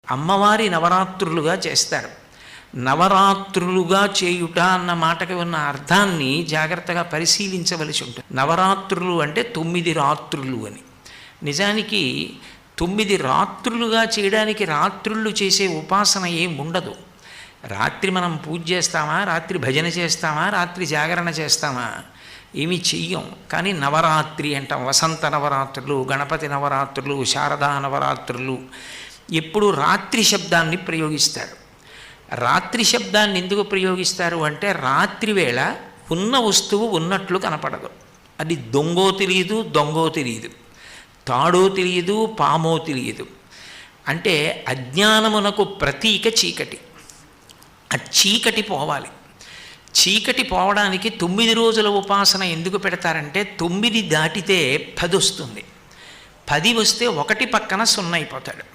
అమ్మవారి నవరాత్రులుగా చేస్తారు. నవరాత్రులుగా చేయుట అన్న మాటకి ఉన్న అర్థాన్ని జాగ్రత్తగా పరిశీలించవలసి ఉంటుంది. నవరాత్రులు అంటే 9 రాత్రులు అని. నిజానికి 9 రాత్రులుగా చేయడానికి రాత్రుళ్ళు చేసే ఉపాసన ఏం ఉండదు. రాత్రి మనం పూజ చేస్తామా, రాత్రి భజన చేస్తామా, రాత్రి జాగరణ చేస్తామా, ఏమీ చెయ్యం. కానీ నవరాత్రి అంటాం. వసంత నవరాత్రులు, గణపతి నవరాత్రులు, శారదా నవరాత్రులు ఎప్పుడు రాత్రి శబ్దాన్ని ప్రయోగిస్తారు. రాత్రి శబ్దాన్ని ఎందుకు ప్రయోగిస్తారు అంటే రాత్రి వేళ ఉన్న వస్తువు ఉన్నట్లు కనపడదు. అది దొంగో తెలియదు, దొంగో తెలియదు, తాడో తెలియదు, పామో తెలియదు. అంటే అజ్ఞానమునకు ప్రతీక చీకటి. ఆ చీకటి పోవాలి. చీకటి పోవడానికి 9 రోజుల ఉపాసన ఎందుకు పెడతారంటే 9 దాటితే 10 వస్తుంది. 10 వస్తే 1 పక్కన 0 అయిపోతాడు.